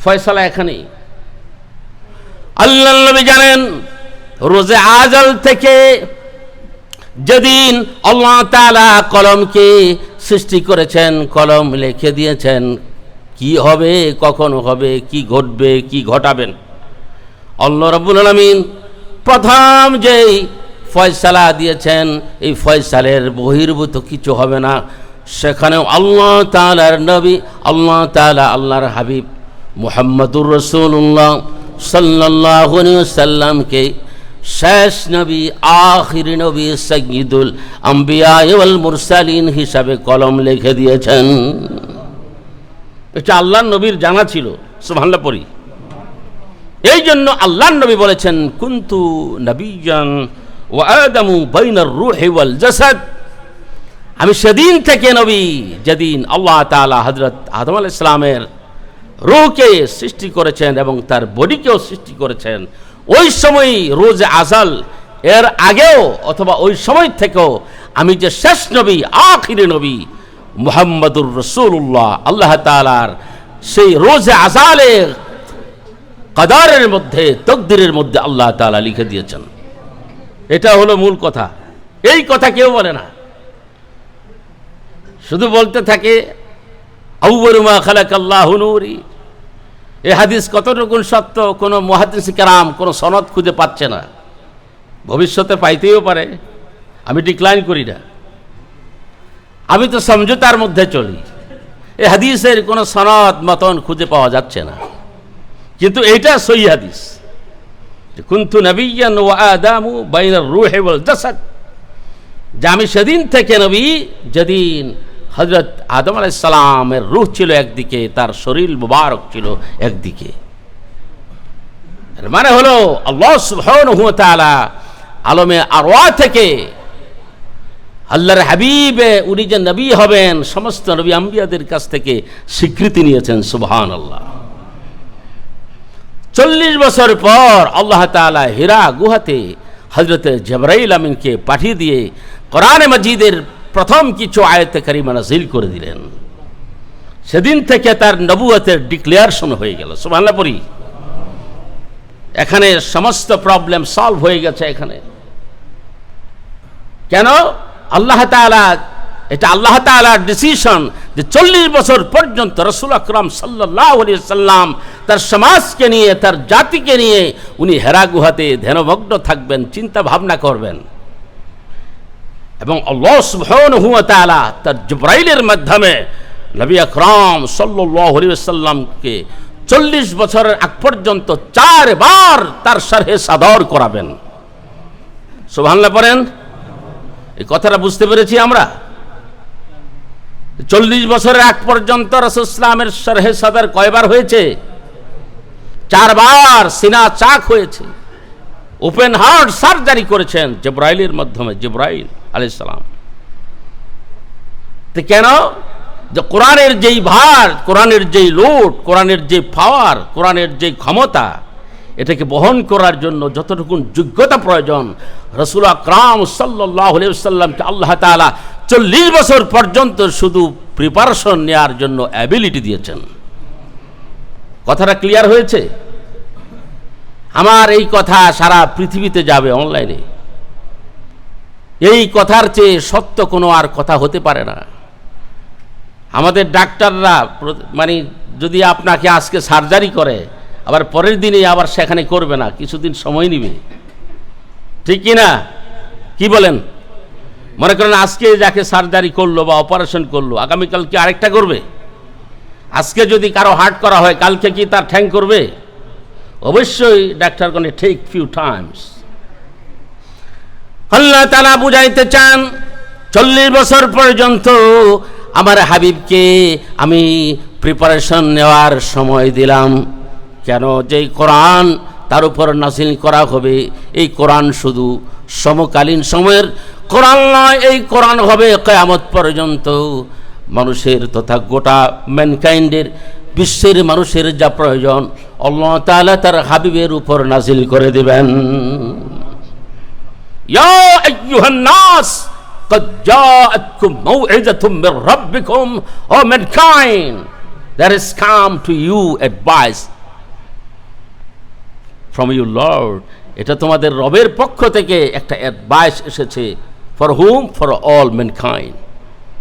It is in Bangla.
ফয়সালা এখানেই। আল্লাহর নবী জানেন রোজে আজল থেকে যেদিন আল্লাহ তাআলা কলমকে সৃষ্টি করেছেন, কলম লিখে দিয়েছেন কি হবে, কখন হবে, কি ঘটবে, কি ঘটাবেন। আল্লাহ রাব্বুল আলামিন প্রথম যেই ফয়সালা দিয়েছেন, এই ফয়সালের বহির্ভূত কিছু হবে না। সেখানেও আল্লাহ তাআলার নবী, আল্লাহ তাআলা আল্লাহর হাবিব মুহাম্মদুর রাসূলুল্লাহ সাল্লাল্লাহু আলাইহি ওয়াসাল্লামকে শেষ নবী, আখির নবী, সাইয়্যিদুল আম্বিয়া ওয়াল মুরসালিন হিসাবে কলম লিখে দিয়েছেন। এটা আল্লাহর নবীর জানা ছিল। সুবহানাল্লাহ পড়ি। এই জন্য আল্লাহর নবী বলেছেন কুনতু নবিয়্যান ওয়া আদামু বাইনার রূহি ওয়াল জাসাদ। আমি সেদিন থেকে নবী যেদিন আল্লাহ তাআলা হযরত আদম আলাইহিস সালামের রূহকে সৃষ্টি করেছেন এবং তার বডিকেও সৃষ্টি করেছেন। ওই সময় রোজে আজল এর আগেও অথবা ওই সময় থেকেও আমি যে শেষ নবী, আখির নবী মুহাম্মদুর রাসূলুল্লাহ, আল্লাহ তাআলার সেই রোজে আজলের কদরের মধ্যে, তকদিরের মধ্যে আল্লাহ তাআলা লিখে দিয়েছেন। এটা হলো মূল কথা। এই কথা কেউ বলে না, শুধু বলতে থাকে আউয়ালু মা খালাকাল্লাহু নূরি। এই হাদিস কতটুকু সত্য কোনো মুহাদ্দিস কেরাম কোনো সনদ খুঁজে পাচ্ছে না। ভবিষ্যতে পাইতেও পারে, আমি ডিক্লাইন করি না, আমি তো সমঝোতার মধ্যে চলি। এই হাদিসের কোনো সনদ মতন খুঁজে পাওয়া যাচ্ছে না, কিন্তু এইটা সহিহ হাদিস যে কুনতু নবিয়্যান ওয়া আদামু বাইনার রূহি ওয়াল জাসাদ, যে আমি সেদিন থেকে নবী যেদিন হযরত আদম আলাইহিস সালামের রূহ ছিল একদিকে, তার শরীর মুবারক ছিল একদিকে। এর মানে হলো আল্লাহ সুবহানাহু ওয়া তাআলা আলমে আরওয়াহ থেকে আল্লাহর হাবিবে উনি যে নবী হবেন, সমস্ত নবী আম্বিয়াদের কাছ থেকে স্বীকৃতি নিয়েছেন। সুবহানাল্লাহ। 40 বছর পর আল্লাহ তাআলা হিরা গুহাতে হযরত জিবরাইল আমিনকে পাঠিয়ে দিয়ে কোরআনে মাজিদের প্রথম কিছু আয়াতে কারিমা নাযিল করে দিলেন। সেদিন থেকে তার নবুয়তের ডিক্লেয়ারেশন হয়ে গেল। সুবহানাল্লাহ পড়ি। এখানে সমস্ত প্রবলেম সলভ হয়ে গেছে। এখানে কেন? আল্লাহ তাআলা, এটা আল্লাহ তাআলার ডিসিশন যে 40 বছর পর্যন্ত রাসূল আকরাম সাল্লাল্লাহু আলাইহি ওয়াসাল্লাম তার সমাজকে নিয়ে, তার জাতিকে নিয়ে উনি হেরা গুহাতে ধ্যানমগ্ন থাকবেন, চিন্তা ভাবনা করবেন। এবং আল্লাহ সুবহানাহু ওয়া তাআলা তার জিবরাইলের মাধ্যমে নবী আকরাম সাল্লাল্লাহু আলাইহি ওয়াসাল্লামকে 40 বছরের আগ পর্যন্ত 4 বার তার শরহে সাদর করাবেন। সুবহানাল্লাহ পড়েন। এই কথাটা বুঝতে পেরেছি আমরা। 40 বছরের আগ পর্যন্ত রাসূল ইসলামের শরহে সাদর কয়বার হয়েছে? 4 বার সিনা চাক হয়েছে। ওপেন হার্ট সার্জারি করেছেন জিবরাইলের মাধ্যমে, জিবরাইল আলাইহিস সালাম। তো কেন? যে কোরআনের যেই ভার, কোরআনের যেই লোড, কোরআনের যে পাওয়ার, কোরআনের যে ক্ষমতা, এটাকে বহন করার জন্য যতটুকু যোগ্যতা প্রয়োজন রাসূল আকরাম সাল্লাল্লাহু আলাইহি ওয়াসাল্লামকে আল্লাহ তাআলা 40 বছর পর্যন্ত শুধু প্রিপারেশন নেওয়ার জন্য অ্যাবিলিটি দিয়েছেন। কথাটা ক্লিয়ার হয়েছে? আমার এই কথা সারা পৃথিবীতে যাবে অনলাইনে। এই কথার চেয়ে সত্য কোনো আর কথা হতে পারে না। আমাদের ডাক্তাররা মানে যদি আপনাকে আজকে সার্জারি করে, আবার পরের দিনে আবার সেখানে করবে না, কিছুদিন সময় নেবে, ঠিক কি না? কি বলেন? মনে করেন আজকে যাকে সার্জারি করলো বা অপারেশন করলো, আগামীকাল কি আরেকটা করবে? আজকে যদি কারো হার্ট করা হয়, কালকে কি তার ঠ্যাং করবে? অবশ্যই ডাক্তার গনে টেক ফিউ টাইমস। আল্লাহ তাআলা বুঝাইতে চান 40 বছর পর্যন্ত আমার হাবিবকে আমি প্রিপারেশন নেওয়ার সময় দিলাম। কেন? যেই কোরআন তার উপর নাযিল করা হবে, এই কোরআন শুধু সমকালীন সময়ের কোরআন নয়, এই কোরআন হবে কিয়ামত পর্যন্ত। মানুষের তথা গোটা ম্যানকাইন্ডের, বিশ্বের মানুষের যা প্রয়োজন আল্লাহ তাআলা তার হাবিবের উপর নাযিল করে দিবেন। ইয়া আইয়ুহান নাস قد جاءتكم موعظة من ربكم. O mankind, There has come to you advice from your Lord. এটা তোমাদের রবের পক্ষ থেকে একটা অ্যাডভাইস এসেছে। For whom? For all mankind.